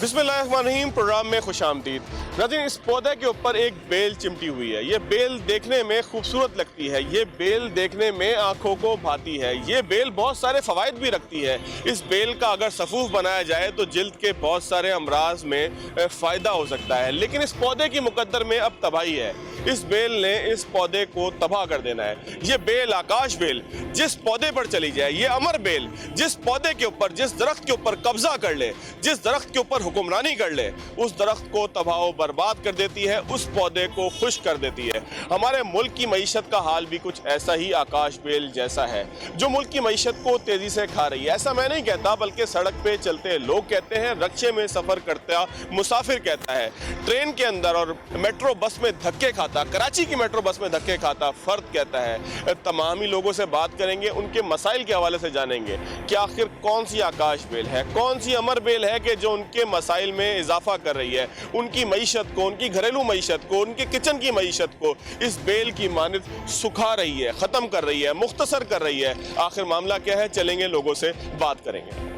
बिस्मिल्लाहिर्रहमानिर्रहीम। प्रोग्राम में खुशामदीद। नाज़रीन, इस पौधे के ऊपर एक बेल चिमटी हुई है। ये बेल देखने में खूबसूरत लगती है, ये बेल देखने में आंखों को भाती है, ये बेल बहुत सारे फ़वाइद भी रखती है। इस बेल का अगर सफ़ूफ बनाया जाए तो जिल्द के बहुत सारे अमराज में फ़ायदा हो सकता है। लेकिन इस पौधे की मुकद्दर में अब तबाही है। इस बेल ने इस पौधे को तबाह कर देना है। ये बेल, आकाश बेल, जिस पौधे पर चली जाए, ये अमर बेल जिस पौधे के ऊपर, जिस दरख्त के ऊपर कब्जा कर ले, जिस दरख्त के ऊपर हुक्मरानी कर ले, उस दरख्त को तबाह बर्बाद कर देती है, उस पौधे को खुश कर देती है। हमारे मुल्क की मईशत का हाल भी कुछ ऐसा ही आकाश बेल जैसा है, जो मुल्क की मईशत को तेजी से खा रही है। ऐसा मैं नहीं कहता, बल्कि सड़क पे चलते लोग कहते हैं, रक्शे में सफर करता मुसाफिर कहता है, ट्रेन के अंदर और मेट्रो बस में धक्के खाता, कराची की मेट्रो बस में धक्के खाता फर्द कहता है। तमाम ही लोगों से बात करेंगे, उनके मसाइल के हवाले से जानेंगे कि आखिर कौन सी आकाश बेल है, कौन सी अमर बेल है कि जो उनके मसाइल में इजाफा कर रही है, उनकी मईशत को, उनकी घरेलू मईशत को, उनके किचन की मईशत को इस बेल की मानिद सुखा रही है, ख़त्म कर रही है, मुख्तसर कर रही है। आखिर मामला क्या है, चलेंगे लोगों से बात करेंगे।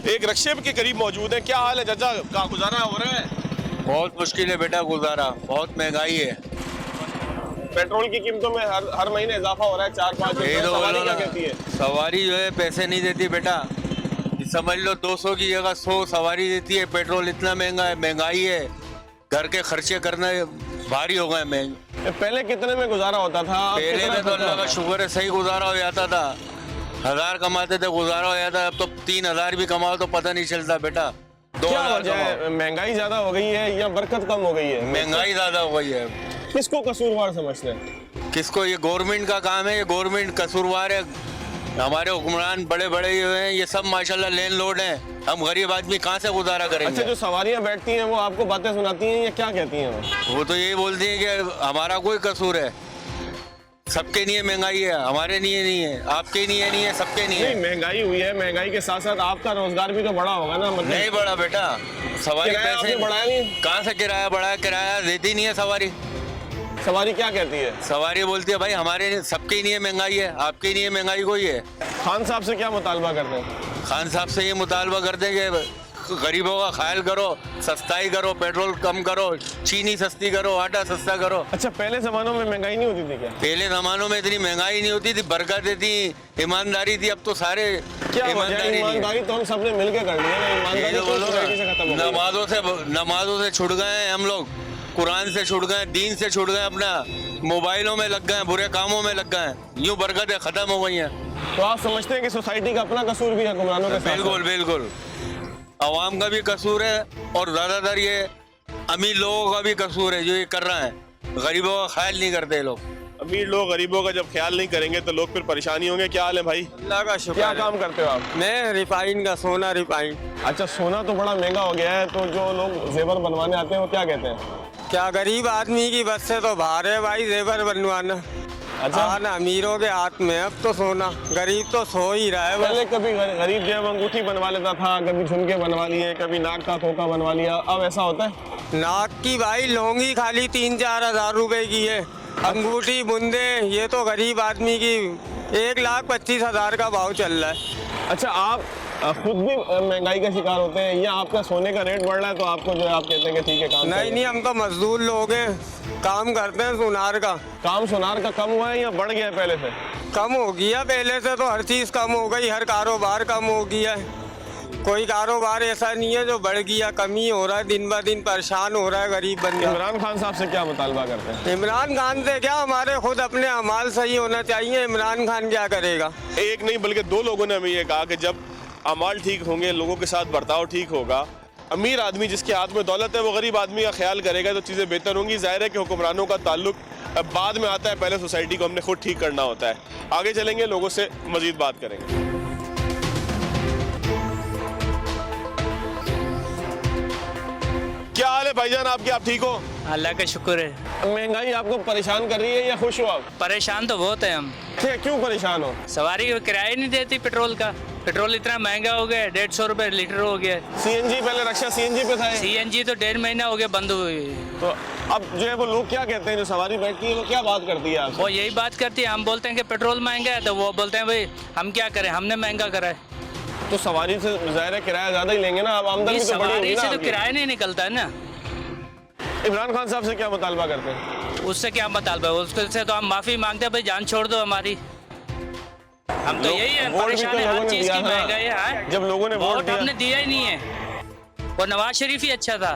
एक रक्शे के करीब मौजूद है। क्या हाल है चाचा, का गुजारा हो रहा है? बहुत मुश्किल है बेटा गुजारा, बहुत महंगाई है। पेट्रोल की कीमतों में हर महीने इजाफा हो रहा है 4-5 रुपए। सवारी क्या कहती है? सवारी जो है पैसे नहीं देती बेटा, समझ लो 200 की जगह 100 सवारी देती है। पेट्रोल इतना महंगा है, महंगाई है, घर के खर्चे करना भारी हो गए। महंगे पहले कितने में गुजारा होता था? पहले में तो अल्लाह का शुक्र है सही गुजारा हो जाता था, 1000 कमाते थे गुजारा हो जाता। अब तो 3000 भी कमाओ तो पता नहीं चलता बेटा। 2000 कमाओ। महंगाई ज्यादा हो गई है या बरकत कम हो गई है? महंगाई ज्यादा हो गई है। किसको कसूरवार समझते हैं? किसको? ये गवर्नमेंट का काम है, ये गवर्नमेंट कसूरवार है। हमारे हुक्मरान बड़े बड़े हैं, ये सब माशाल्लाह लैंडलॉर्ड हैं। हम गरीब आदमी कहाँ से गुजारा करेंगे? अच्छा, जो सवारियाँ बैठती हैं वो आपको बातें सुनाती हैं या क्या कहती हैं? वो तो यही बोलती हैं कि हमारा कोई कसूर है, सबके लिए महंगाई है, हमारे लिए नहीं है, आपके लिए नहीं है, सबके लिए है। महंगाई हुई है, महंगाई के साथ साथ आपका रोजगार भी तो बढ़ा होगा ना? मतलब नहीं बढ़ा बेटा, सवारी पैसे बढ़ाया नहीं। कहाँ से किराया बढ़ाया? किराया देती नहीं है सवारी। सवारी क्या कहती है? सवारी बोलती है भाई हमारे सबके लिए महंगाई है, आपके लिए महंगाई कोई है। खान साहब से क्या मुतालबा करते हैं? खान साहब से ये मुतालबा करते हैं कि गरीबों का ख्याल करो, सस्ताई करो, पेट्रोल कम करो, चीनी सस्ती करो, आटा सस्ता करो। अच्छा, पहले जमानों में महंगाई नहीं होती थी क्या? पहले जमानों में इतनी महंगाई नहीं होती थी, बरकत थी, ईमानदारी थी। अब तो सारे ईमानदारी तो हम सबने मिलकर कर ली है ना। नमाजों से छुट गए हैं हम लोग, कुरान से छुट गए, दीन से छुट गए, अपना मोबाइलों में लग गए, बुरे कामों में लग गए, यूं बरकतें खत्म हो गई हैं। तो आप समझते हैं कि सोसाइटी का अपना कसूर भी है हुक्मरानों के साथ? बिल्कुल बिल्कुल, अवाम का भी कसूर है और ज्यादातर ये अमीर लोगों का भी कसूर है जो ये कर रहे हैं। गरीबों का ख्याल नहीं करते लोग। अमीर लोग गरीबों का जब ख्याल नहीं करेंगे तो लोग फिर परेशानी होंगे। क्या हाल है भाई? अल्लाह का शुक्र। क्या काम करते हो आप? मैं रिफाइन का, सोना रिफाइन। अच्छा, सोना तो बड़ा महंगा हो गया है, तो जो लोग जेवर बनवाने आते हैं वो क्या कहते हैं? क्या गरीब आदमी की बस से तो बाहर है भाई जेवर बनवाना। अच्छा, ना अमीरों के हाथ में, अब तो सोना, गरीब तो सो ही रहा है। पहले कभी गरीब जो है अंगूठी बनवा लेता था, कभी झुमके बनवा लिए, कभी नाक का खोखा बनवा लिया। अब ऐसा होता है? नाक की भाई लौंगी खाली 3-4 हज़ार रुपए की है, अंगूठी बुंदे ये तो गरीब आदमी की 1,25,000 का भाव चल रहा है। अच्छा, आप खुद भी महंगाई का शिकार होते हैं या आपका सोने का रेट बढ़ रहा है तो आपको जो है आप कहते हैं कि ठीक है काम? नहीं, हम तो मजदूर लोग हैं, काम करते हैं सुनार का। काम सुनार का कम हुआ है या बढ़ गया है पहले से? कम हो गया पहले से, तो हर चीज़ कम हो गई, हर कारोबार कम हो गया है। कोई कारोबार ऐसा नहीं है जो बढ़ गया, कमी हो रहा है, दिन ब दिन परेशान हो रहा है गरीब बंदा। इमरान खान साहब से क्या मुतालबा करते हैं? इमरान खान से क्या, हमारे खुद अपने अमाल सही होना चाहिए। इमरान खान क्या करेगा? एक नहीं बल्कि दो लोगों ने हमें ये कहा कि जब अमाल ठीक होंगे, लोगों के साथ बर्ताव ठीक होगा, अमीर आदमी जिसके हाथ में दौलत है वो गरीब आदमी का ख्याल करेगा तो चीज़ें बेहतर होंगी। जाहिर है कि हुक्मरानों का ताल्लुक बाद में आता है, पहले सोसाइटी को हमने खुद ठीक करना होता है। आगे चलेंगे, लोगों से मजीद बात करेंगे। क्या हाल है भाईजान आपके? आप ठीक हो? अल्लाह का शुक्र है। महंगाई आपको परेशान कर रही है या खुश हो आप? परेशान तो बहुत है हम। क्यों परेशान हो? सवारी को किराया नहीं देती पेट्रोल का। पेट्रोल इतना महंगा हो गया, 150 रुपए लीटर हो गया। सीएनजी, पहले रक्षा सीएनजी पे था ये। सीएनजी तो 1.5 महीना हो गया बंद हुई। तो अब जो है वो लोग क्या कहते हैं, जो सवारी बैठती है वो क्या बात करती है आपसे? वो यही बात करती है, हम बोलते हैं कि पेट्रोल महंगा है, तो वो बोलते हैं भाई हम क्या करें, हमने महंगा करा है। तो सवारी से ज़ाहिर है किराया ज़्यादा ही लेंगे ना, अब आमदनी तो बड़ी होगी सवारी ना से तो आपकी। किराया नहीं निकलता है ना। इमरान खान साहब से क्या मुतालबा करते हैं? उससे क्या मुतालबा है, उससे तो हम माफी मांगते हैं, भाई जान छोड़ दो हमारी। हम तो यही है, वोट भी परेशान तो है लोगों हर ने चीज दिया की था। महंगाई है। जब लोगों ने वोट दिया, हमने दिया ही नहीं है। वो नवाज शरीफ ही अच्छा था।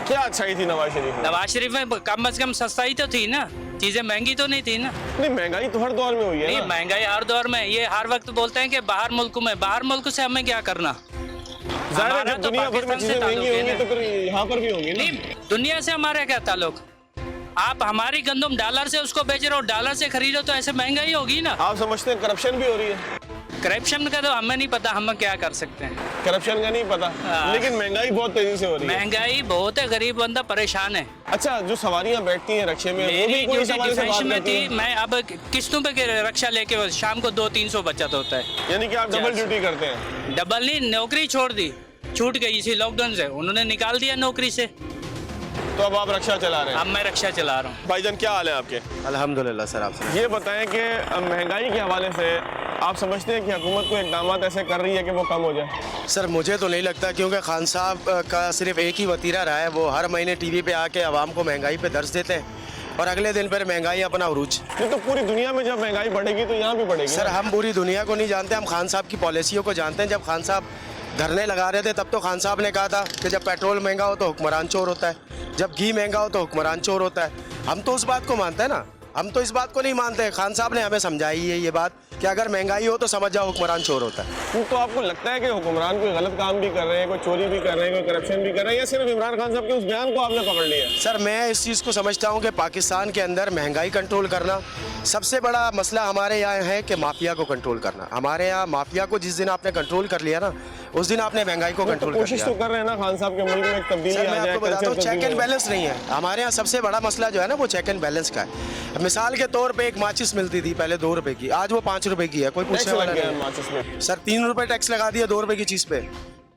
क्या अच्छाई थी नवाज शरीफ में? नवाज शरीफ में कम से कम सस्ताई तो थी ना, चीजें महंगी तो नहीं थी ना। नहीं, महंगाई तो हर दौर में हुई है नहीं, ना। महंगाई हर दौर में, ये हर वक्त बोलते हैं कि बाहर मुल्क से हमें क्या करना। ज़ाहिर है हमारा जब तो दुनिया भर में पाकिस्तान से चीजें महंगी ताल्लुक है होंगी ना। तो फिर यहाँ पर भी होंगी ना। नहीं, दुनिया से हमारा क्या ताल्लुक। आप हमारी गंदम डॉलर से उसको बेच रहे हो, डॉलर से खरीदो, तो ऐसे महंगाई होगी ना। आप समझते हैं करप्शन भी हो रही है? करप्शन का तो हमें नहीं पता, हम क्या कर सकते हैं। करप्शन का नहीं पता, हाँ। लेकिन महंगाई बहुत तेजी से हो रही है। महंगाई बहुत है, गरीब बंदा परेशान है। अच्छा, जो सवारियां बैठती हैं रक्षे में, वो मेरी भी कोई जो सवारी से डिफेंस बात में करती थी, हैं? मैं अब किस्तों पे रक्षा लेके शाम को 200-300 बचत होता है। यानी कि आप डबल अच्छा। ड्यूटी करते हैं? डबल नहीं, नौकरी छोड़ दी, छूट गई इसी लॉकडाउन से, उन्होंने निकाल दिया नौकरी से। तो अब आप रक्षा चला रहे हैं? अब मैं रक्षा चला रहा हूँ। भाईजान क्या हाल है आपके? अल्हम्दुलिल्लाह सर। आपसे ये बताएं कि महंगाई के हवाले से आप समझते हैं कि हुकूमत को इकदाम ऐसे कर रही है कि वो कम हो जाए? सर मुझे तो नहीं लगता, क्योंकि खान साहब का सिर्फ एक ही वतीरा रहा है, वो हर महीने टीवी पे आके आवाम को महंगाई पे दर्ज देते हैं और अगले दिन पर महंगाई अपना उरूज। नहीं तो पूरी दुनिया में जब महंगाई बढ़ेगी तो यहाँ भी बढ़ेगी सर ना? हम पूरी दुनिया को नहीं जानते, हम खान साहब की पॉलिसियों को जानते हैं। जब खान साहब धरने लगा रहे थे तब तो खान साहब ने कहा था कि जब पेट्रोल महंगा हो तो हुक्मरान चोर होता है, जब घी महंगा हो तो हुक्मरान चोर होता है। हम तो उस बात को मानते हैं ना, हम तो इस बात को नहीं मानते। खान साहब ने हमें समझाई है ये बात कि अगर महंगाई हो तो समझ जाओ हुक्मरान चोर होता है। तो आपको लगता है कि हुक्मरान कोई गलत काम भी कर रहे हैं, कोई चोरी भी कर रहे हैं, कोई करप्शन भी कर रहे हैं, या सिर्फ इमरान खान साहब के उस बयान को आपने पकड़ लिया? सर मैं इस चीज़ को समझता हूँ कि पाकिस्तान के अंदर महंगाई कंट्रोल करना सबसे बड़ा मसला हमारे यहाँ है कि माफिया को कंट्रोल करना। हमारे यहाँ माफिया को जिस दिन आपने कंट्रोल कर लिया ना, उस दिन आपने महंगाई को तो कंट्रोल कर कोशिश लिया। तो कर रहे हैं ना खान साहब के मुल्क में एक तब्दीली सर आ मैं जाए, आपको बताता हूँ, कल्चर चेक एंड तब्दीली हो। बैलेंस नहीं है हमारे यहाँ। सबसे बड़ा मसला जो है ना वो चेक एंड बैलेंस का है। मिसाल के तौर पे एक माचिस मिलती थी पहले 2 रुपए की, आज वो 5 रुपए की है, कोई टैक्स पूछने वाला लग गया नहीं है है। माचिस में। सर 3 रुपए टैक्स लगा दिया 2 रुपए की चीज़ पे,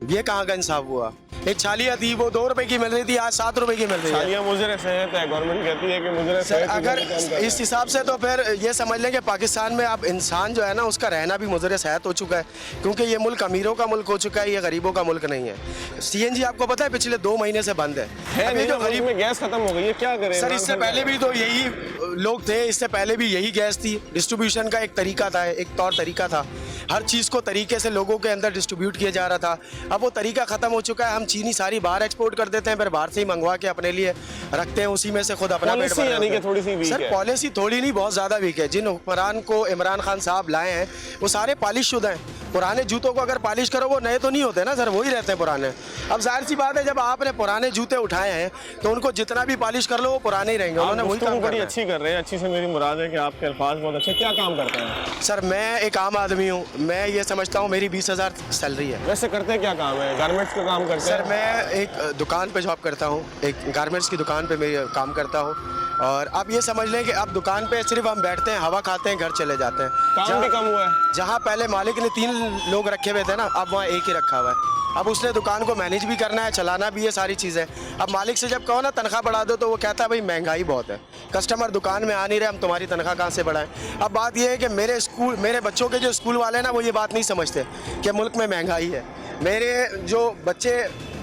ये कहाँ का इंसाफ हुआ? एक छालिया थी वो 2 रुपए की मिल रही थी, आज 7 रुपए की मिल रही है। सालियाँ मुजरे सेहत है, गवर्नमेंट कहती है कि मुजरे सर सेहत अगर इस हिसाब से तो फिर ये समझ लें कि पाकिस्तान में अब इंसान जो है ना उसका रहना भी मुजरे सेहत हो चुका है, क्योंकि ये मुल्क अमीरों का मुल्क हो चुका है, ये गरीबों का मुल्क नहीं है। सीएनजी आपको पता है पिछले 2 महीने से बंद है। अभी नहीं, जो तो गरीब में गैस खत्म हो गई है, क्या करें? सर इमरान इससे खान पहले क्या भी तो यही लोग थे, इससे पहले भी यही गैस थी। डिस्ट्रीब्यूशन का एक तरीका था, एक तौर तरीका था, हर चीज़ को तरीके से लोगों के अंदर डिस्ट्रीब्यूट किया जा रहा था। अब वो तरीका ख़त्म हो चुका है। हम चीनी सारी बाहर एक्सपोर्ट कर देते हैं, फिर बाहर से ही मंगवा के अपने लिए रखते हैं, उसी में से खुद अपना पेट पॉलिसी भर रहे यानी होते कि थोड़ी सी हैं। वीक सर है। पॉलिसी थोड़ी नहीं, बहुत ज़्यादा वीक है। जिन हुक्मरान को इमरान खान साहब लाए हैं वो सारे पॉलिश शुदा हैं। पुराने जूतों को अगर पॉलिश करो वो नए तो नहीं होते ना सर, वही रहते हैं पुराने। अब जाहिर सी बात है जब आपने पुराने जूते उठाए हैं तो उनको जितना भी पॉलिश कर लो वो पुराने ही रहेंगे। उन्होंने वही काम बड़ी करना है। अच्छी कर रहे हैं। अच्छी से मेरी मुराद है कि आपके अल्फाज बहुत अच्छे। क्या काम करते हैं? सर मैं एक आम आदमी हूँ, मैं ये समझता हूँ मेरी 20,000 सैलरी है। वैसे करते क्या काम है? गारमेंट्स का काम करते सर हैं? मैं एक दुकान पे जॉब करता हूँ, एक गारमेंट्स की दुकान पे मैं काम करता हूँ। और आप ये समझ लें कि अब दुकान पे सिर्फ हम बैठते हैं, हवा खाते हैं, घर चले जाते हैं। काम भी कम हुआ है। जहाँ पहले मालिक ने 3 लोग रखे हुए थे ना, अब वहाँ एक ही रखा हुआ है। अब उसने दुकान को मैनेज भी करना है, चलाना भी है, सारी चीज़ें। अब मालिक से जब कहो ना तनख्वाह बढ़ा दो तो वो कहता है भाई महंगाई बहुत है, कस्टमर दुकान में आ नहीं रहे, हम तुम्हारी तनख्वाह कहाँ से बढ़ाएं। अब बात ये है कि मेरे बच्चों के जो स्कूल वाले हैं ना वो ये बात नहीं समझते कि मुल्क में महंगाई है। मेरे जो बच्चे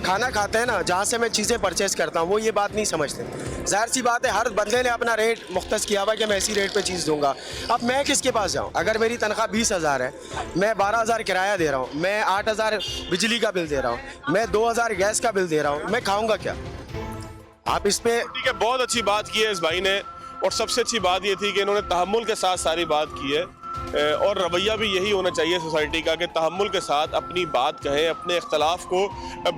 खाना खाते हैं ना, जहाँ से मैं चीज़ें परचेज़ करता हूँ, वो ये बात नहीं समझते। ज़ाहिर सी बात है हर बंदे ने अपना रेट मुख्तस किया हुआ कि मैं इसी रेट पे चीज़ दूंगा। अब मैं किसके पास जाऊँ? अगर मेरी तनख्वाह 20,000 है, मैं 12,000 किराया दे रहा हूँ, मैं 8,000 बिजली का बिल दे रहा हूँ, मैं 2,000 गैस का बिल दे रहा हूँ, मैं खाऊंगा क्या? आप इस पे ठीक है, बहुत अच्छी बात की है इस भाई ने। और सबसे अच्छी बात ये थी कि इन्होंने तहम्मुल के साथ सारी बात की है। और रवैया भी यही होना चाहिए सोसाइटी का कि तहम्मुल के साथ अपनी बात कहें, अपने इख्तलाफ को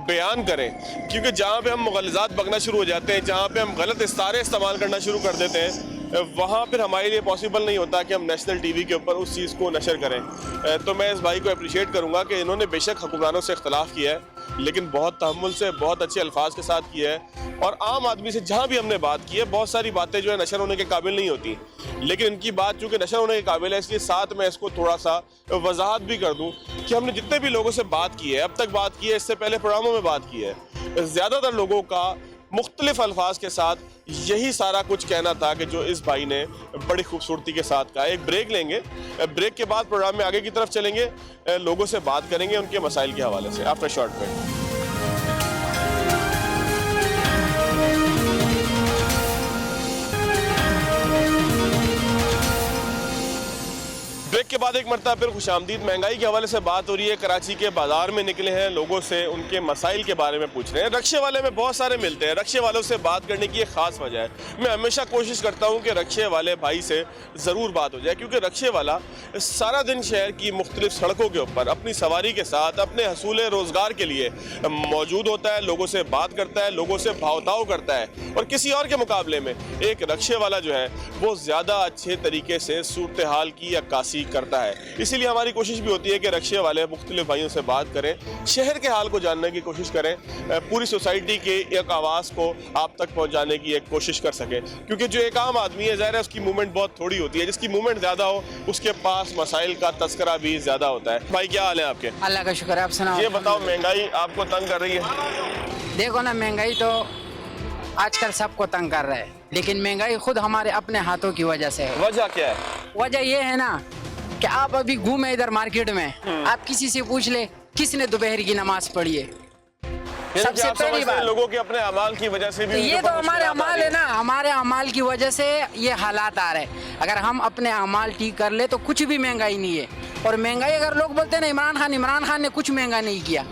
बयान करें। क्योंकि जहाँ पे हम मुग़ल्लज़ात बकना शुरू हो जाते हैं, जहाँ पे हम गलत इस्तारे इस्तेमाल करना शुरू कर देते हैं, वहाँ फिर हमारे लिए पॉसिबल नहीं होता कि हम नेशनल टीवी के ऊपर उस चीज़ को नशर करें। तो मैं इस भाई को अप्रिशिएट करूँगा कि इन्होंने बेशक हुक्मरानों से इख्तलाफ किया है, लेकिन बहुत तहम्मुल से, बहुत अच्छे अल्फाज के साथ किया है। और आम आदमी से जहाँ भी हमने बात की है, बहुत सारी बातें जो है नशर होने के काबिल नहीं होती, लेकिन इनकी बात चूँकि नशर होने के काबिल है, इसलिए साथ मैं इसको थोड़ा सा वजाहत भी कर दूँ कि हमने जितने भी लोगों से बात की है, अब तक बात की है, इससे पहले प्रोग्रामों में बात की है, ज़्यादातर लोगों का मुख्तलिफ अल्फाज के साथ यही सारा कुछ कहना था कि जो इस भाई ने बड़ी खूबसूरती के साथ कहा। एक ब्रेक लेंगे, ब्रेक के बाद प्रोग्राम में आगे की तरफ चलेंगे, लोगों से बात करेंगे उनके मसाइल के हवाले से। After short break. ब्रेक के बाद एक मरतबा फिर खुशामदीद। महंगाई के हवाले से बात हो रही है, कराची के बाजार में निकले हैं, लोगों से उनके मसाइल के बारे में पूछ रहे हैं। रक्शे वाले में बहुत सारे मिलते हैं, रक्शे वालों से बात करने की एक ख़ास वजह है। मैं हमेशा कोशिश करता हूँ कि रक्शे वाले भाई से ज़रूर बात हो जाए, क्योंकि रक्शे वाला सारा दिन शहर की मुख्तलिफ सड़कों के ऊपर अपनी सवारी के साथ अपने हसूल रोज़गार के लिए मौजूद होता है, लोगों से बात करता है, लोगों से भावताव करता है। और किसी और के मुकाबले में एक रक्शे वाला जो है वो ज़्यादा अच्छे तरीके से सूरत हाल की अक्कासी करता है। इसीलिए हमारी कोशिश भी होती है कि रक्शे वाले मुख्तलिफ भाइयों से बात करें, शहर के हाल को जानने की कोशिश करें, पूरी सोसाइटी के एक आवाज़ को आप तक पहुंचाने की एक कोशिश कर सकें। क्योंकि जो एक आम आदमी है, ज़ाहिर है उसकी मूवमेंट बहुत थोड़ी होती है, जिसकी मूवमेंट ज़्यादा हो उसके पास मसाइल का तस्करा भी ज़्यादा होता है। भाई क्या हाल है आपके? अल्लाह का शुक्र है, आप सुनाओ। ये बताओ, महंगाई आपको तंग कर रही है? देखो ना, महंगाई तो आजकल सबको तंग कर रहा है, लेकिन महंगाई खुद हमारे अपने हाथों की वजह से है। वजह क्या है? वजह ये है ना कि आप अभी घूमे इधर मार्केट में, आप किसी से पूछ ले किसने दोपहर की नमाज पढ़ी है, सबसे पहली बात लोगों के अपने अमाल की वजह से भी ये तो हमारे अमाल है ना, हमारे अमाल की वजह से ये हालात आ रहे हैं। अगर हम अपने अमाल ठीक कर ले तो कुछ भी महंगाई नहीं है। और महंगाई अगर लोग बोलते हैं ना इमरान खान ने कुछ महंगा नहीं किया,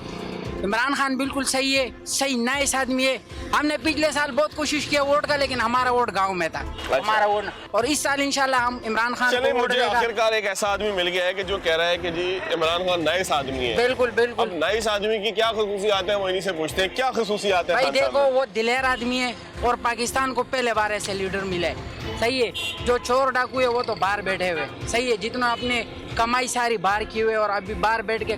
इमरान खान बिल्कुल सही है, सही नाइस आदमी है। हमने पिछले साल बहुत कोशिश किया वोट का, लेकिन हमारा वोट गांव में था। हमारा वोट, और इस साल इंशाल्लाह हम इमरान खान चले, को वोट मुझे देगा। आखिरकार एक ऐसा आदमी मिल गया है कि जो कह रहा है कि जी इमरान खान नाइस आदमी है। बिल्कुल बिल्कुल। अब नाइस आदमी की क्या खसूसियात है, वो इन्हीं से पूछते हैं। क्या खसूसियात है? भाई देखो, वो दिलेर आदमी है और पाकिस्तान को पहले बार ऐसे लीडर मिले, सही है। जो चोर डाकू है वो तो बाहर बैठे हुए, सही है। जितना अपने कमाई सारी बाहर की हुए और अभी बाहर बैठ के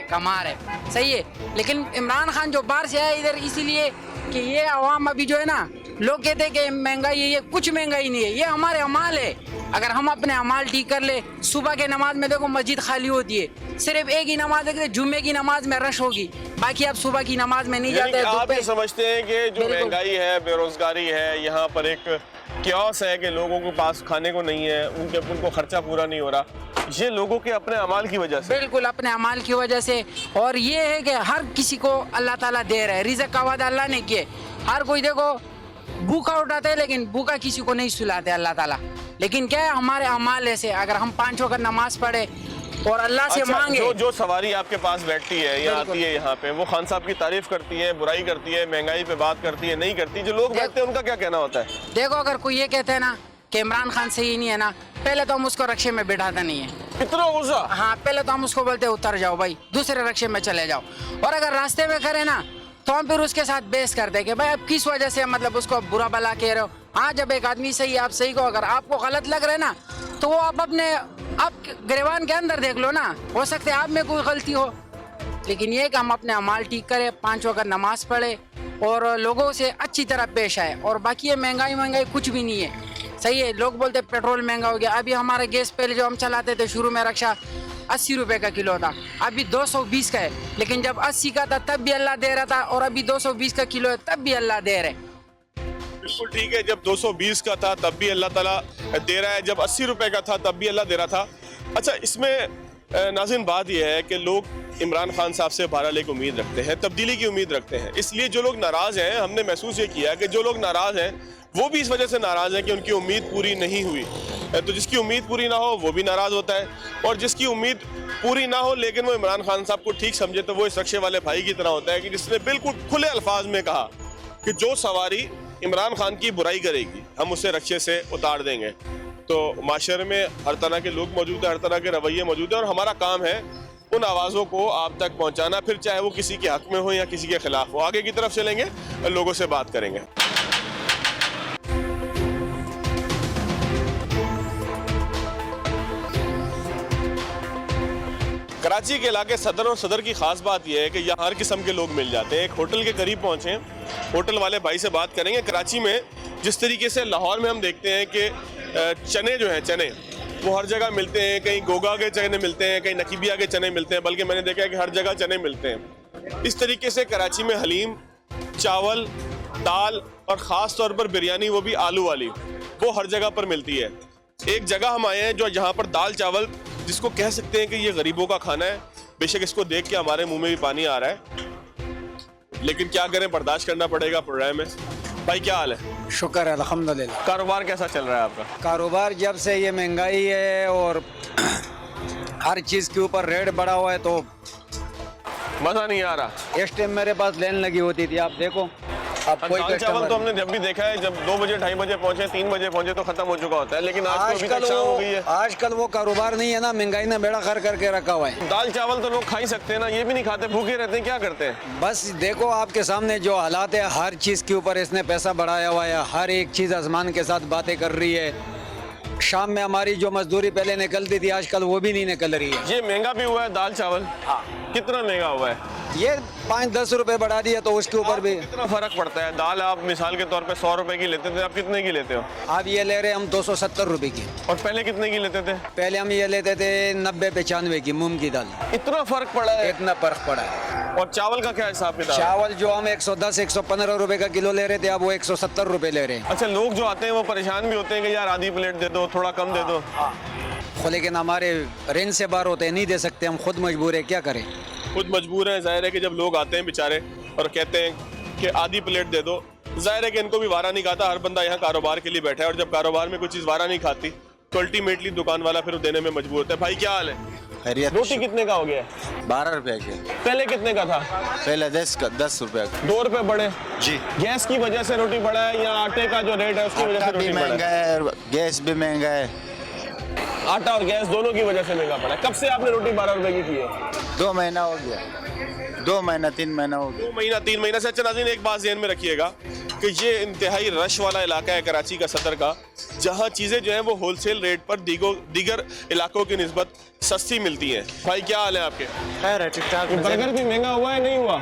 कमा रहे, सही है। लेकिन इमरान खान जो बाहर से आया इधर इसीलिए कि ये अवाम अभी जो है ना, लोग कहते हैं कि महंगाई है, ये कुछ महंगाई नहीं है, ये हमारे अमाल है। अगर हम अपने अमाल ठीक कर ले, सुबह के नमाज में देखो मस्जिद खाली होती है, सिर्फ एक ही नमाज है, जुम्मे की नमाज में रश होगी, बाकी आप सुबह की नमाज में नहीं जाते। आप ये समझते हैं कि जो महंगाई है, बेरोजगारी है, यहाँ पर एक क्योस है कि लोगों के पास खाने को नहीं है, उनको खर्चा पूरा नहीं हो रहा, ये लोगों के अपने अमाल की वजह से? बिल्कुल अपने अमाल की वजह से। और ये है कि हर किसी को अल्लाह ताला दे रहा है, रिज़्क़ का वादा अल्लाह ने किए। हर कोई देखो भूखा उठाते है, लेकिन भूखा किसी को नहीं सुलाते अल्लाह ताला। लेकिन क्या है, हमारे अमाल ऐसे, अगर हम 5 वक्त नमाज पढ़े और अल्लाह से मांगे। जो सवारी आपके पास बैठती है या आती है यहाँ पे, वो खान साहब की तारीफ करती है, बुराई करती है, महंगाई पे बात करती है, नहीं करती? जो लोग बैठते हैं उनका क्या कहना होता है? देखो, अगर कोई ये कहते हैं ना कि इमरान खान सही नहीं है ना, पहले तो हम उसको रक्शे में बैठाते नहीं है। कितना गुस्सा? हाँ, पहले तो हम उसको बोलते उतर जाओ भाई, दूसरे रक्शे में चले जाओ। और अगर रास्ते में करे ना तो हम फिर उसके साथ बहस करते हैं कि भाई आप किस वजह से मतलब उसको बुरा भला कह रहे हो। हाँ, जब एक आदमी सही आप सही को, अगर आपको गलत लग रहा है ना, तो वो आप गिरवान के अंदर देख लो ना, हो सकता है आप में कोई गलती हो। लेकिन ये कि हम अपने अमाल ठीक करें, 5 वक्त नमाज पढ़े और लोगों से अच्छी तरह पेश आए। और बाकी ये महंगाई कुछ भी नहीं है, सही है। लोग बोलते पेट्रोल महंगा हो गया, अभी हमारा गैस पहले जो हम चलाते थे शुरू में रक्षा 80 रुपए का किलो था, अभी 220 का है। लेकिन जब 80 का था तब भी अल्लाह दे रहा था, और अभी 220 का किलो है तब भी अल्लाह दे रहे। बिल्कुल ठीक है, जब 220 का था तब भी अल्लाह ताला दे रहा है, जब 80 रुपए का था तब भी अल्लाह दे रहा था। अच्छा, इसमें नाज़रीन बात यह है कि लोग इमरान खान साहब से बहरहाल एक उम्मीद रखते हैं, तब्दीली की उम्मीद रखते हैं। इसलिए जो लोग नाराज़ हैं, हमने महसूस ये किया कि जो लोग नाराज़ हैं वो भी इस वजह से नाराज़ हैं कि उनकी उम्मीद पूरी नहीं हुई। तो जिसकी उम्मीद पूरी ना हो वो भी नाराज़ होता है, और जिसकी उम्मीद पूरी ना हो लेकिन वो इमरान खान साहब को ठीक समझे, तो वो इस रक्शे वाले भाई की तरह होता है कि जिसने बिल्कुल खुले अल्फाज में कहा कि जो सवारी इमरान खान की बुराई करेगी हम उसे रक्शे से उतार देंगे। तो माशरे में हर तरह के लोग मौजूद हैं, हर तरह के रवैये मौजूद हैं, और हमारा काम है उन आवाज़ों को आप तक पहुंचाना, फिर चाहे वो किसी के हक में हो या किसी के खिलाफ हो। आगे की तरफ चलेंगे, लोगों से बात करेंगे। कराची के इलाके सदर और सदर की ख़ास बात यह है कि यहाँ हर किस्म के लोग मिल जाते हैं। एक होटल के करीब पहुँचे हैं, होटल वाले भाई से बात करेंगे। कराची में जिस तरीके से लाहौर में हम देखते हैं कि चने जो हैं, चने वो हर जगह मिलते हैं, कहीं गोगा के चने मिलते हैं, कहीं नकीबिया के चने मिलते हैं, बल्कि मैंने देखा है कि हर जगह चने मिलते हैं। इस तरीके से कराची में हलीम, चावल, दाल और ख़ास तौर पर बिरयानी, वो भी आलू वाली, वो हर जगह पर मिलती है। एक जगह हम आए हैं जो यहाँ पर दाल चावल, जिसको कह सकते हैं कि ये गरीबों का खाना है। बेशक इसको देख के हमारे मुंह में भी पानी आ रहा है, लेकिन क्या करें, बर्दाश्त करना पड़ेगा प्रोग्राम में। भाई क्या हाल है? शुक्र है अल्हम्दुलिल्लाह। कारोबार कैसा चल रहा है आपका? कारोबार जब से ये महंगाई है और हर चीज़ के ऊपर रेट बढ़ा हुआ है तो मज़ा नहीं आ रहा। इस टाइम मेरे पास लाइन लगी होती थी, आप देखो अब कोई दाल चावल कस्टमर तो हमने जब भी देखा है, जब 2 बजे 2:30 बजे पहुंचे, 3 बजे पहुंचे तो खत्म हो चुका होता है, लेकिन आज तो अभी तक शाम हो गई है। आजकल वो कारोबार नहीं है ना, महंगाई ने बेड़ा कर करके रखा हुआ है। दाल चावल तो लोग खा ही सकते हैं ना, ये भी नहीं खाते, भूखे रहते हैं, क्या करते हैं? बस देखो आपके सामने जो हालात है, हर चीज़ के ऊपर इसने पैसा बढ़ाया हुआ है, हर एक चीज़ आसमान के साथ बातें कर रही है। शाम में हमारी जो मजदूरी पहले निकलती थी, आजकल वो भी नहीं निकल रही है। ये महंगा भी हुआ है दाल चावल? कितना महंगा हुआ है? ये 5-10 रुपए बढ़ा दिया तो उसके ऊपर भी कितना फर्क पड़ता है? दाल आप मिसाल के तौर पे 100 रुपए की लेते थे, आप कितने की लेते हो? अब ये ले रहे हम 270 रुपए की, और पहले कितने की लेते थे? पहले हम ये लेते थे 90-95 की मूंग की दाल। इतना फर्क पड़ा है? इतना फर्क पड़ा है। और चावल का क्या हिसाब किताब? चावल जो हम 110-115 रुपए का किलो ले रहे थे, अब वो 170 रुपए ले रहे हैं। अच्छा, लोग जो आते हैं वो परेशान भी होते हैं कि यार आधी प्लेट दे दो, थोड़ा कम दे दो। लेकिन हमारे रेंज से बाहर होते हैं, नहीं दे सकते, हम खुद मजबूर है, क्या करें। खुद मजबूर है, जाहिर है कि जब लोग आते हैं बेचारे और कहते हैं कि आधी प्लेट दे दो, जाहिर है कि इनको भी वारा नहीं खाता। हर बंदा यहाँ कारोबार के लिए बैठा है, और जब कारोबार में कोई चीज़ वारा नहीं खाती तो अल्टीमेटली दुकान वाला फिर देने में मजबूर होता है। भाई क्या हाल है? रोटी कितने का हो गया? 12 रुपए के। पहले कितने का था? पहले 10 रुपए का। 2 रुपए बढ़े जी। गैस की वजह से रोटी बढ़ा है या आटे का जो रेट है उसकी वजह से आटा भी रोटी महंगा बढ़ा है? है, गैस भी महंगा है। आटा और गैस दोनों की वजह से महंगा पड़ा है। कब से आपने रोटी 12 रुपए की की है? 2 महीना हो गया, 2 महीना 3 महीना हो गया। 2 महीना 3 महीना से। अच्छा नाज़रीन, एक बात ज़हन में रखिएगा कि ये इंतहाई रश वाला इलाका है कराची का, सदर का, जहाँ चीज़ें जो हैं वो होलसेल रेट पर दीगर इलाकों की निस्बत सस्ती मिलती हैं। भाई क्या हाल है आपके? खैर है, ठीक ठाक। बर्गर भी महंगा हुआ है नहीं हुआ?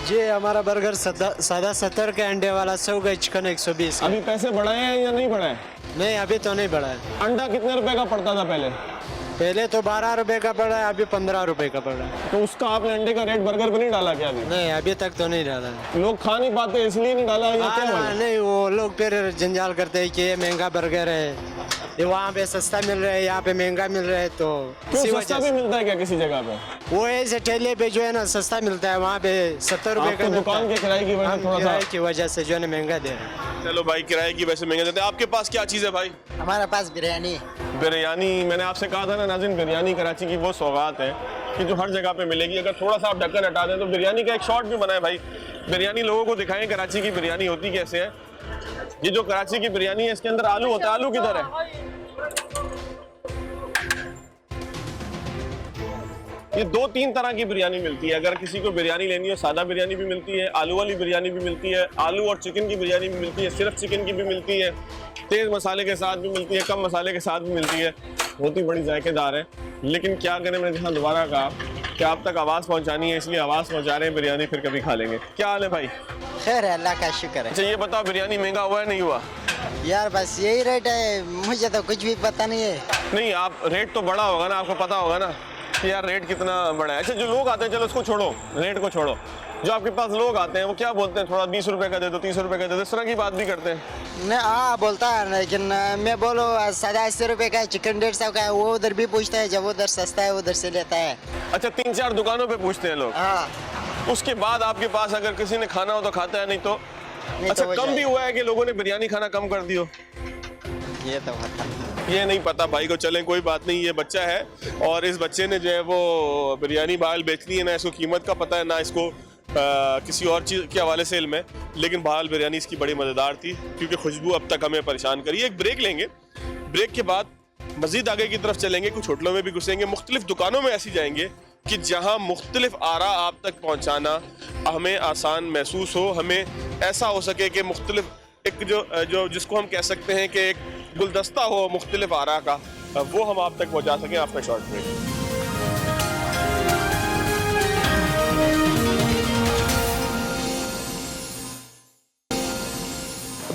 जी हमारा बर्गर सादा 70 का, अंडे वाला 100 का, चिकन 120 का। अभी पैसे बढ़ाए हैं या नहीं बढ़ाए? नहीं अभी तो नहीं बढ़ा है। अंडा कितने रुपए का पड़ता था पहले? पहले तो 12 रुपए का पड़ा है, अभी 15 रुपए का पड़ा है। तो उसका आपने अंडे का रेट बर्गर पे नहीं डाला क्या अभी? नहीं अभी तक तो नहीं डाला है। लोग खा नहीं पाते इसलिए नहीं डाला या क्या वजह? नहीं वो लोग फिर जंजाल करते हैं कि ये महंगा बर्गर है, ये वहाँ पे सस्ता मिल रहा है, यहाँ पे महंगा मिल रहा है, तो इसी क्यों सस्ता वजह भी से मिलता है क्या किसी जगह पे? वो ऐसे ठेले पे जो है ना सस्ता मिलता है, वहाँ पे 70 रुपए का आपको मिलता दुकान है। के किराए की वजह हम थोड़ा सा किराए की वजह से जो है ना महंगा दे रहे हैं। चलो भाई, किराए की वजह से महंगा देते हैं। आपके पास क्या चीज़ है भाई? हमारे पास बिरयानी। बिरयानी, मैंने आपसे कहा था ना नाज़रीन, बिरयानी कराची की वो सौगात है कि जो हर जगह पे मिलेगी। अगर थोड़ा सा आप ढक्कन हटा दें तो बिरयानी का एक शॉट भी बनाए भाई, बिरयानी लोगों को दिखाएं कराची की बिरयानी होती कैसे है। ये जो कराची की बिरयानी है इसके अंदर आलू होता है। आलू किधर है? ये 2-3 तरह की बिरयानी मिलती है। अगर किसी को बिरयानी लेनी हो, सादा बिरयानी भी मिलती है, आलू वाली बिरयानी भी मिलती है, आलू और चिकन की बिरयानी भी मिलती है, सिर्फ चिकन की भी मिलती है, तेज मसाले के साथ भी मिलती है, कम मसाले के साथ भी मिलती है। होती बड़ी जायकेदार है, लेकिन क्या करें, मैंने जहाँ दोबारा कहा कि आप तक आवाज़ पहुँचानी है, इसलिए आवाज़ पहुँचा रहे हैं। बिरयानी फिर कभी खा लेंगे। क्या हाल है भाई? खैर है, अल्लाह का शुक्र है। अच्छा ये बताओ, बिरयानी महंगा हुआ है नहीं हुआ? यार बस यही रेट है, मुझे तो कुछ भी पता नहीं है। नहीं, आप रेट तो बड़ा होगा ना, आपको पता होगा ना कि यार रेट कितना बड़ा है। अच्छा जो लोग आते हैं, चलो उसको छोड़ो, रेट को छोड़ो, जो आपके पास लोग आते हैं वो क्या बोलते हैं? थोड़ा 20 रुपए का दे दो, 30 रुपए का दे दो, इस तरह की बात भी करते हैं। नहीं हाँ बोलता है, लेकिन मैं बोलो सादा 80 रुपए का है, चिकन 150 का है, वो उधर भी पूछता है, जब उधर सस्ता है उधर से लेता है। अच्छा 3-4 दुकानों पे पूछते हैं लोग? हाँ। उसके बाद आपके पास अगर किसी ने खाना हो तो खाता है, नहीं तो अच्छा तो वो कम भी हुआ है कि लोगों ने बिरयानी खाना कम कर दी हो? ये तो पता ये नहीं पता भाई को। चलें कोई बात नहीं, ये बच्चा है और इस बच्चे ने जो है वो बिरयानी बहाल बेचनी है ना, इसको कीमत का पता है ना इसको किसी और चीज़ के हवाले से इल्म है, लेकिन बहाल बिरयानी इसकी बड़ी मज़ेदार थी क्योंकि खुशबू अब तक हमें परेशान करी। एक ब्रेक लेंगे, ब्रेक के बाद मज़ीद आगे की तरफ चलेंगे, कुछ होटलों में भी घुसेंगे, मुख्तलिफ दुकानों में ऐसी जाएंगे कि जहाँ मुख्तलिफ आरा आप तक पहुँचाना हमें आसान महसूस हो, हमें ऐसा हो सके कि मुख्तलिफ एक जो जिसको हम कह सकते हैं कि एक गुलदस्ता हो मुख्तलिफ आरा का, वो हम आप तक पहुँचा सकें। After short break.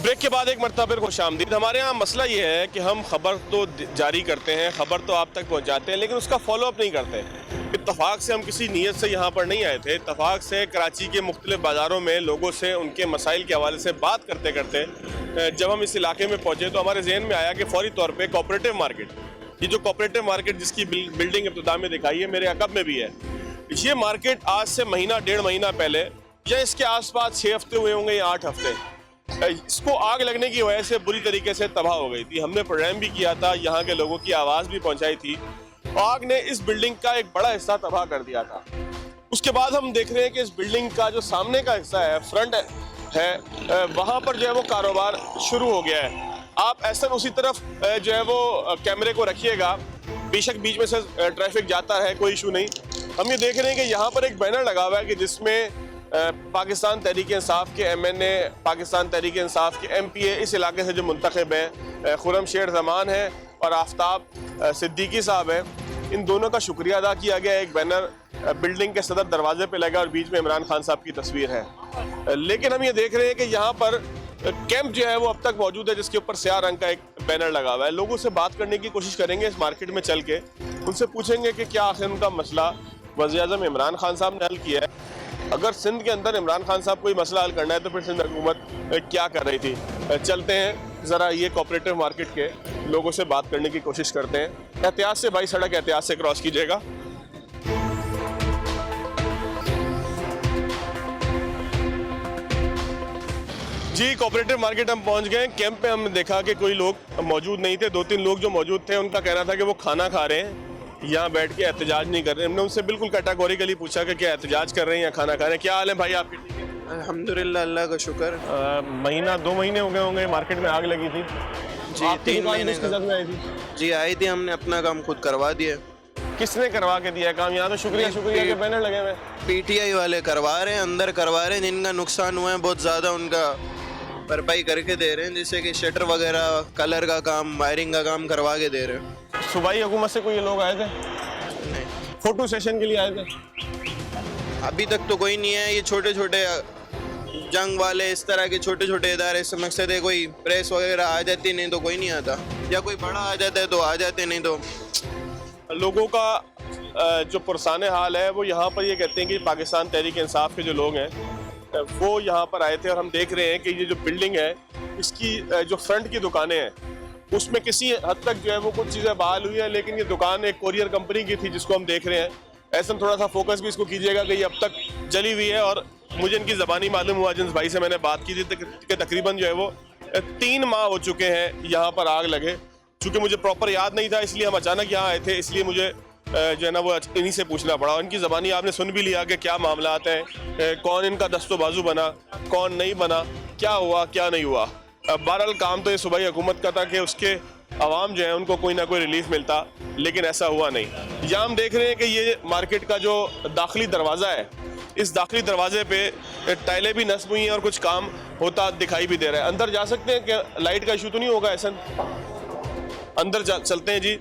ब्रेक के बाद एक मरतबा फिर खुशामदीद। हमारे यहाँ मसला ये है कि हम खबर तो जारी करते हैं, खबर तो आप तक पहुँचाते हैं, लेकिन उसका फॉलोअप नहीं करते। इत्तफाक से हम किसी नीयत से यहाँ पर नहीं आए थे। इत्तफाक से कराची के मुख्तलिफ बाज़ारों में लोगों से उनके मसाइल के हवाले से बात करते करते जब हम इस इलाके में पहुँचे तो हमारे जहन में आया कि फ़ौरी तौर पर कोऑपरेटिव मार्केट, ये जो कोऑपरेटिव मार्केट जिसकी बिल्डिंग इब्तिदा में दिखाई है, मेरे अकब में भी है, ये मार्केट आज से महीना 1.5 महीना पहले या इसके आसपास 6 हफ्ते हुए होंगे या 8 हफ्ते, इसको आग लगने की वजह से बुरी तरीके से तबाह हो गई थी। हमने प्रोग्राम भी किया था, यहाँ के लोगों की आवाज़ भी पहुँचाई थी। आग ने इस बिल्डिंग का एक बड़ा हिस्सा तबाह कर दिया था। उसके बाद हम देख रहे हैं कि इस बिल्डिंग का जो सामने का हिस्सा है, फ्रंट है, वहाँ पर जो है वो कारोबार शुरू हो गया है। आप ऐसा उसी तरफ जो है वो कैमरे को रखिएगा, बेशक बीच में से ट्रैफिक जाता है, कोई इशू नहीं। हम ये देख रहे हैं कि यहाँ पर एक बैनर लगा हुआ है कि जिसमें पाकिस्तान तहरीक इंसाफ के MNA, पाकिस्तान तहरीक इंसाफ के MPA इस इलाके से जो मुंतखब हैं, खुर्रमशेर ज़मान है और आफ्ताब सिद्दीकी साहब हैं, इन दोनों का शुक्रिया अदा किया गया। एक बैनर बिल्डिंग के सदर दरवाजे पे लगा और बीच में इमरान खान साहब की तस्वीर है। लेकिन हम ये देख रहे हैं कि यहाँ पर कैंप जो है वो अब तक मौजूद है, जिसके ऊपर स्याह रंग का एक बैनर लगा हुआ है। लोगों से बात करने की कोशिश करेंगे इस मार्केट में चल के, उनसे पूछेंगे कि क्या आखिर उनका मसला वज़ीर-ए-आज़म इमरान खान साहब ने हल किया है। अगर सिंध के अंदर इमरान खान साहब कोई मसला हल करना है तो फिर सिंध हुकूमत क्या कर रही थी। चलते हैं ज़रा ये कोऑपरेटिव मार्केट के लोगों से बात करने की कोशिश करते हैं। एहतियात से भाई, सड़क एहतियात से क्रॉस कीजिएगा। जी, कोऑपरेटिव मार्केट हम पहुंच गए। कैंप पे हमने देखा कि कोई लोग मौजूद नहीं थे। 2-3 लोग जो मौजूद थे उनका कहना था कि वो खाना खा रहे हैं, यहाँ बैठ के एहतजाज नहीं कर रहे। हमने उनसे बिल्कुल कैटेगोरिकली पूछा कि क्या एहतजाज कर रहे हैं या खाना खा रहे हैं। क्या हाल है भाई आपके? अल्हम्दुलिल्लाह, अल्लाह का शुक्र। महीना 2 महीने हो गए होंगे मार्केट में आग लगी थी जी। 3 महीने में आई थी जी, आई थी। हमने अपना काम खुद करवा दिया। किसने करवा के दिया काम? यहाँ तो शुक्रिया के बैनर लगे हुए। PTI वाले करवा रहे हैं, अंदर करवा रहे हैं। जिनका नुकसान हुआ है बहुत ज़्यादा, उनका भरपाई करके दे रहे हैं, जैसे कि शटर वगैरह, कलर का काम, वायरिंग का काम करवा के दे रहे हैं। सूबाई हुकूमत से कोई लोग आए थे? नहीं। फोटो सेशन के लिए आए थे? अभी तक तो कोई नहीं है। ये छोटे छोटे जंग वाले, इस तरह के छोटे छोटे इदारे से मकसद है कोई प्रेस वगैरह आ जाती, नहीं तो कोई नहीं आता, या कोई बड़ा आ जाता है तो आ जाते, नहीं तो। लोगों का जो पुरसाने हाल है वो यहाँ पर ये कहते हैं कि पाकिस्तान तहरीक इंसाफ के जो लोग हैं वो यहाँ पर आए थे, और हम देख रहे हैं कि ये जो बिल्डिंग है इसकी जो फ्रंट की दुकानें हैं उसमें किसी हद तक जो है वो कुछ चीज़ें बहाल हुई है, लेकिन ये दुकान एक कोरियर कंपनी की थी जिसको हम देख रहे हैं। ऐसा थोड़ा सा फोकस भी इसको कीजिएगा कि ये अब तक जली हुई है। और मुझे इनकी ज़बानी मालूम हुआ, जिन भाई से मैंने बात की थी कि तकरीबन जो है वो 3 माह हो चुके हैं यहाँ पर आग लगे। चूँकि मुझे प्रॉपर याद नहीं था, इसलिए हम अचानक यहाँ आए थे, इसलिए मुझे जो है ना वो इन्हीं से पूछना पड़ा। इनकी ज़बानी आपने सुन भी लिया कि क्या मामला आते हैं, कौन इनका दस्तो बाजू बना, कौन नहीं बना, क्या हुआ क्या नहीं हुआ। बहरहाल काम तो ये सूबाई हुकूमत का था कि उसके आवाम जो है उनको कोई ना कोई रिलीफ मिलता, लेकिन ऐसा हुआ नहीं। यहाँ हम देख रहे हैं कि ये मार्केट का जो दाखिली दरवाज़ा है, इस दाखिली दरवाजे पे टाइलें भी नस्ब हुई हैं और कुछ काम होता दिखाई भी दे रहा है। अंदर जा सकते हैं कि लाइट का इशू तो नहीं होगा? ऐसा अंदर चलते हैं जी,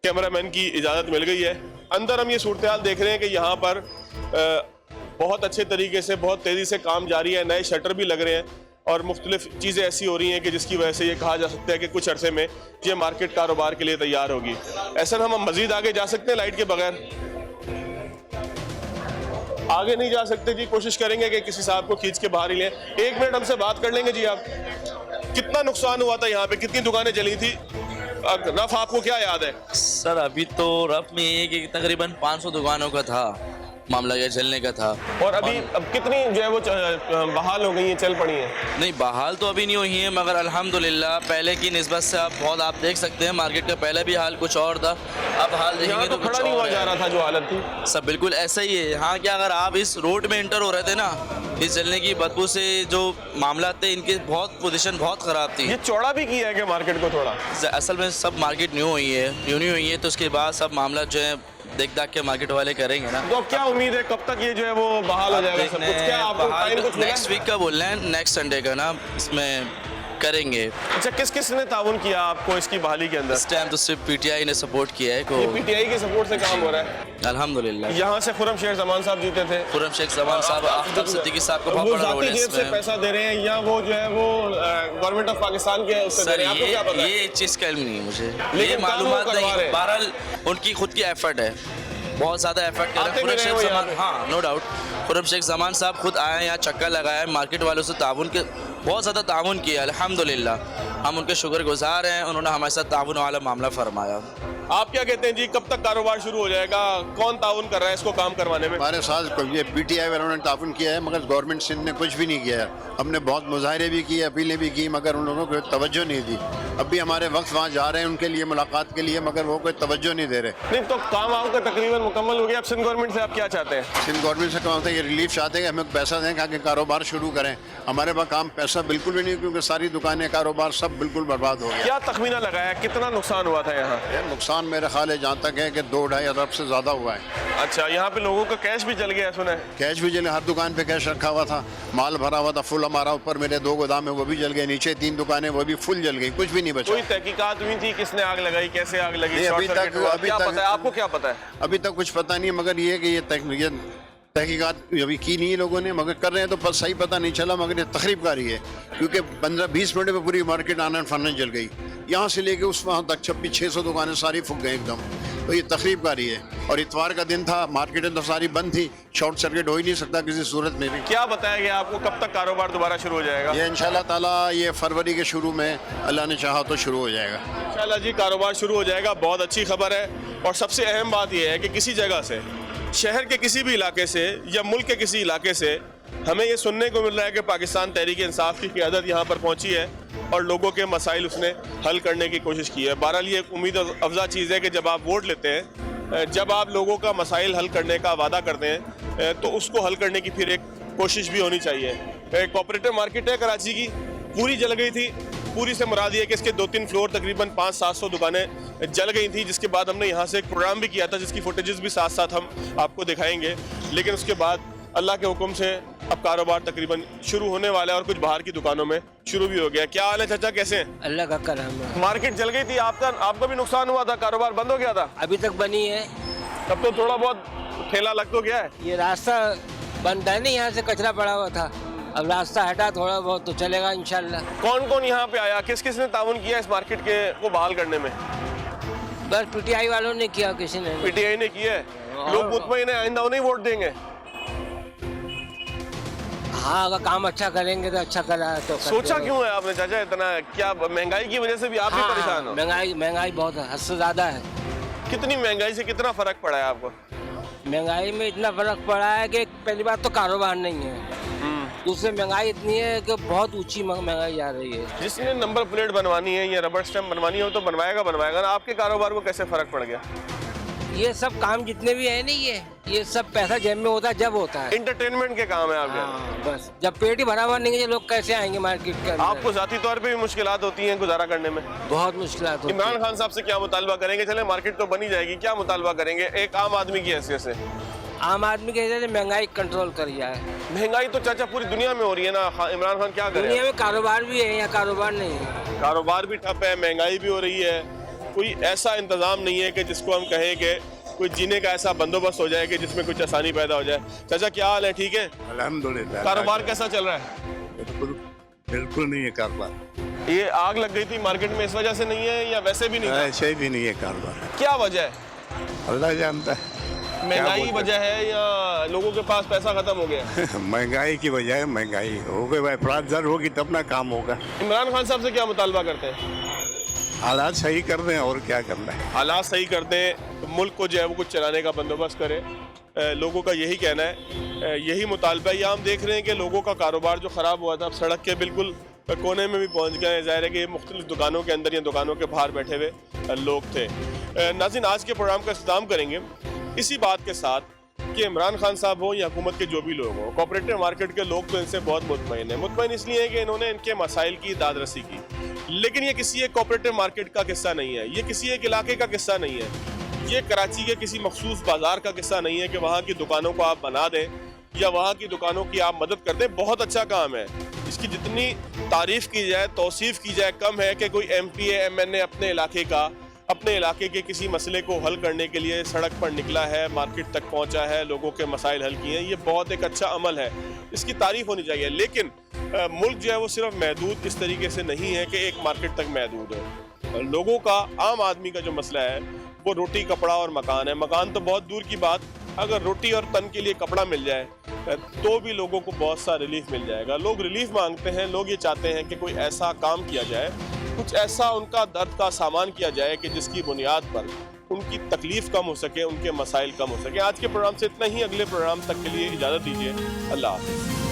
कैमरामैन की इजाज़त मिल गई है। अंदर हम ये सूरत हाल देख रहे हैं कि यहाँ पर बहुत अच्छे तरीके से, बहुत तेज़ी से काम जारी है। नए शटर भी लग रहे हैं और मुख्तलिफ चीज़ें ऐसी हो रही हैं कि जिसकी वजह से ये कहा जा सकता है कि कुछ अरसे में ये मार्केट कारोबार के लिए तैयार होगी। ऐसा हम मज़ीद आगे जा सकते हैं? लाइट के बगैर आगे नहीं जा सकते जी। कोशिश करेंगे कि किसी साहब को खींच के बाहर ही लें। 1 मिनट हमसे बात कर लेंगे जी। आप कितना नुकसान हुआ था यहाँ पे, कितनी दुकानें जली थी, रफ आपको क्या याद है? सर अभी तो रफ में ये कि तकरीबन 500 दुकानों का था मामला, ये चलने का था। और अभी अब कितनी जो है वो बहाल हो गई हैं, चल पड़ी हैं? नहीं, बहाल तो अभी नहीं हुई है, मगर अल्हम्दुलिल्लाह पहले की निस्बत से आप बहुत आप देख सकते हैं मार्केट का पहले भी हाल कुछ और था, अब हाल देखेंगे तो खड़ा नहीं हुआ जा रहा था जो हालत थी। सब बिल्कुल ऐसा ही है। हाँ, क्या अगर आप इस रोड में एंटर हो रहे थे ना, इस जलने की बदबू से जो मामला थे, इनकी बहुत पोजीशन बहुत ख़राब थी। ये चौड़ा भी किया है कि मार्केट को थोड़ा? असल में सब मार्केट न्यू हुई है तो उसके बाद सब मामला जो है देख के मार्केट वाले करेंगे ना। तो क्या उम्मीद है कब तक ये जो है वो बहाल हो जाएगा सब कुछ? क्या आपको टाइम कुछ नेक्स्ट वीक का बोल रहे हैं, नेक्स्ट संडे का ना, इसमें करेंगे। अच्छा, किस किस ने ताउन किया आपको इसकी बहाली के अंदर? इस टाइम तो सिर्फ पीटीआई ने सपोर्ट किया है को। पीटीआई के सपोर्ट से काम हो रहा है अल्हम्दुलिल्लाह। यहाँ से खुर्रम शेख जमान साहब जीते थे। खुर्रम शेख जमान साहब, आफ्ताब सिद्दीकी साहब का बहुत वो बड़ा रोल जाती है जेब से इसमें। पैसा दे रहे हैं या वो जो है वो गवर्नमेंट ऑफ पाकिस्तान के उससे दे सर रहे हैं? आपको क्या पता है? ये चीज़ का इल्म नहीं है मुझे, लेकिन ये काम वो मालूमात करवा रहे नहीं। हैं। बहरहाल उनकी खुद की एफर्ट है, बहुत ज़्यादा एफर्ट कर आते रहे भी हैं। रहे हो यहाँ पे। हाँ, नो डाउट। खुर्रम शेख जमान साहब खुद आए हैं यहाँ, चक्कर लगाया है, मार्केट वालों से ताउन के बहुत ज़्यादा ताउन किया अल्हम्दुलिल्लाह। हम उनके शुक्रगुजार हैं, उन्होंने हमारे साथ ताउन वाला मामला फरमाया। आप क्या कहते हैं जी, कब तक कारोबार शुरू हो जाएगा? कौन ताउन कर रहा है इसको काम करवाने में? हमारे साथ ये पीटीआई वालों ने ताउन किया है, मगर गवर्नमेंट सिंध ने कुछ भी नहीं किया है। हमने बहुत मुजाहरे भी किए, अपीलें भी की, मगर उन लोगों को तवज्जो नहीं दी। अभी हमारे वक्त वहाँ जा रहे हैं उनके लिए मुलाकात के लिए, मगर वो कोई तवज्जो नहीं दे रहे। नहीं तो काम आपका तकरीबन मुकम्मल हो गया। अब सिंध गवर्नमेंट से आप क्या चाहते हैं? सिंध गवर्नमेंट से कहते हैं ये रिलीफ चाहते हैं कि हमें पैसा दें ताकि कारोबार शुरू करें। हमारे पास काम पैसा बिल्कुल भी नहीं, क्योंकि सारी दुकानें कारोबार सब बिल्कुल बर्बाद हो गया। क्या तखमीना लगाया, कितना नुकसान हुआ था यहाँ? नुकसान मेरा ख्याल है जहाँ तक है कि 2-2.5 अरब से ज़्यादा हुआ है। अच्छा, यहाँ पे लोगों का कैश भी जल गया सुना है? कैश भी जले, हर दुकान पे कैश रखा हुआ था, माल भरा हुआ था फुल। हमारा ऊपर मेरे 2 गोदाम है वो भी जल गए, नीचे 3 दुकानें वो भी फुल जल गई, कुछ भी नहीं बचा। कोई तहकीकात हुई थी किसने आग लगाई, कैसे आग लगी? नहीं, शॉर्ट सर्किट हुआ? क्या पता है आपको, क्या पता है? अभी तक कुछ पता नहीं है, मगर ये कि ये तहकीकात अभी की नहीं है लोगों ने, मगर कर रहे हैं तो सही पता नहीं चला। मगर ये तखरीबकारी है, क्योंकि 15-20 मिनट में पूरी मार्केट आनन फानन जल गई। यहाँ से लेके उस वहाँ तक 2600 दुकानें सारी फूक गई एकदम। तो ये तकरीबकारी है। और इतवार का दिन था, मार्केटें तो सारी बंद थी, शॉर्ट सर्किट हो ही नहीं सकता किसी सूरत में भी। क्या बताया गया आपको, कब तक कारोबार दोबारा शुरू हो जाएगा? ये इंशाल्लाह ताला ये फरवरी के शुरू में अल्लाह ने चाहा तो शुरू हो जाएगा। इंशाल्लाह जी कारोबार शुरू हो जाएगा, बहुत अच्छी खबर है। और सबसे अहम बात यह है कि किसी जगह से, शहर के किसी भी इलाके से या मुल्क के किसी इलाके से हमें ये सुनने को मिल रहा है कि पाकिस्तान तहरीक इंसाफ की क़यादत यहाँ पर पहुँची है और लोगों के मसाइल उसने हल करने की कोशिश की है। बहरहाल ये उम्मीद अफजा चीज़ है कि जब आप वोट लेते हैं, जब आप लोगों का मसाइल हल करने का वादा करते हैं, तो उसको हल करने की फिर एक कोशिश भी होनी चाहिए। कोऑपरेटिव मार्केट है कराची की, पूरी जल गई थी। पूरी से मुराद ये कि इसके 2-3 फ्लोर तकरीबन 500-700 दुकानें जल गई थी, जिसके बाद हमने यहाँ से एक प्रोग्राम भी किया था जिसकी फुटेजेस भी साथ साथ हम आपको दिखाएंगे। लेकिन उसके बाद अल्लाह के हुक्म से अब कारोबार तकरीबन शुरू होने वाला है और कुछ बाहर की दुकानों में शुरू भी हो गया। क्या हाल है चाचा, कैसे हैं? अल्लाह का करम है। मार्केट जल गई थी, आपका भी नुकसान हुआ था, कारोबार बंद हो गया था? अभी तक बनी है। तब तो थोड़ा बहुत ठेला लग तो गया है। ये रास्ता बंद है नहीं, यहाँ से कचरा पड़ा हुआ था, अब रास्ता हटा थोड़ा बहुत तो चलेगा इंशाल्लाह। कौन कौन यहाँ पे आया, किस किस ने ताउन किया इस मार्केट के को बहाल करने में? बस पीटीआई वालों ने किया, किसी ने। पीटीआई ने किया है। लोग मुतमईन है, आइंदा उन्हें वोट देंगे। हाँ, अगर काम अच्छा करेंगे तो अच्छा करा है तो। सोचा क्यों है आपने चाचा इतना? क्या महंगाई की वजह से भी आप भी परेशान हो? महंगाई बहुत है, हद से ज्यादा है। कितनी महंगाई से कितना फर्क पड़ा है आपको? महंगाई में इतना फर्क पड़ा है कि पहली बात तो कारोबार नहीं है, दूसरी महंगाई इतनी है कि बहुत ऊंची महंगाई जा रही है। जिसने नंबर प्लेट बनवानी है या रबर स्टैम्प बनवानी हो तो बनवाएगा ना। आपके कारोबार को कैसे फर्क पड़ गया? ये सब काम जितने भी है नहीं, ये सब पैसा जेब में होता है जब होता है। इंटरटेनमेंट के काम है आपके। हाँ, बस जब पेट ही भरा हुआ नहीं है, लोग कैसे आएंगे मार्केट के अंदर? आपको जाती तौर पे भी मुश्किलात होती हैं गुजारा करने में? बहुत मुश्किलात होती है। इमरान खान साहब से क्या मुतालबा करेंगे? चले मार्केट तो बनी जाएगी, क्या मुतालबा करेंगे एक आम आदमी की हैसियत से? आम आदमी के जैसे महंगाई कंट्रोल कर जाए। महंगाई तो चाचा पूरी दुनिया में हो रही है ना, इमरान खान क्या करे? दुनिया में कारोबार भी है या कारोबार नहीं है? कारोबार भी ठप है, महंगाई भी हो रही है, कोई ऐसा इंतजाम नहीं है कि जिसको हम कहें कि कोई जीने का ऐसा बंदोबस्त हो जाए कि जिसमें कुछ आसानी पैदा हो जाए। चाचा क्या हाल है, ठीक है? अल्हम्दुलिल्लाह। कारोबार कैसा चल रहा है? बिल्कुल नहीं है कारोबार। ये आग लग गई थी मार्केट में, इस वजह से नहीं है या वैसे भी नहीं था? ऐसे भी नहीं है कारोबार। क्या वजह है? अल्लाह जानता है। महंगाई वजह है या लोगों के पास पैसा खत्म हो गया? महंगाई की वजह है, महंगाई हो गई भाई, अफराद ज़र होगी तब ना काम होगा। इमरान खान साहब से क्या मुतालबा करते हैं? हालात सही कर दें और क्या करना है। हालात सही कर दें तो मुल्क को जो है वो कुछ चलाने का बंदोबस्त करें। लोगों का यही कहना है, यही मुतालबा है। हम देख रहे हैं कि लोगों का कारोबार जो ख़राब हुआ था, अब सड़क के बिल्कुल कोने में भी पहुंच गए हैं। ज़ाहिर है कि ये मुख्तलिफ दुकानों के अंदर या दुकानों के बाहर बैठे हुए लोग थे। नाज़रीन, आज के प्रोग्राम का इख्तिताम करेंगे इसी बात के साथ कि इमरान खान साहब हो या हुकूमत के जो भी लोग हों, कोऑपरेटिव मार्केट के लोग तो इनसे बहुत मुतमईन हैं। मुतमईन इसलिए है कि इन्होंने इनके मसाइल की दादरसी की। लेकिन ये किसी एक कोऑपरेटिव मार्केट का किस्सा नहीं है, ये किसी एक इलाके का किस्सा नहीं है, ये कराची के किसी मखसूस बाज़ार का किस्सा नहीं है कि वहाँ की दुकानों को आप बना दें या वहाँ की दुकानों की आप मदद कर दें, बहुत अच्छा काम है। इसकी जितनी तारीफ की जाए, तौसीफ की जाए, कम है कि कोई MP MNA अपने इलाके के किसी मसले को हल करने के लिए सड़क पर निकला है, मार्केट तक पहुंचा है, लोगों के मसाइल हल किए हैं। ये बहुत एक अच्छा अमल है, इसकी तारीफ होनी चाहिए। लेकिन मुल्क जो है वो सिर्फ महदूद इस तरीके से नहीं है कि एक मार्केट तक महदूद है। लोगों का, आम आदमी का जो मसला है वो रोटी, कपड़ा और मकान है। मकान तो बहुत दूर की बात, अगर रोटी और तन के लिए कपड़ा मिल जाए तो भी लोगों को बहुत सा रिलीफ मिल जाएगा। लोग रिलीफ मांगते हैं, लोग ये चाहते हैं कि कोई ऐसा काम किया जाए, कुछ ऐसा उनका दर्द का सामान किया जाए कि जिसकी बुनियाद पर उनकी तकलीफ कम हो सके, उनके मसाइल कम हो सके। आज के प्रोग्राम से इतना ही, अगले प्रोग्राम तक के लिए इजाज़त दीजिए। अल्लाह हाफ़िज़।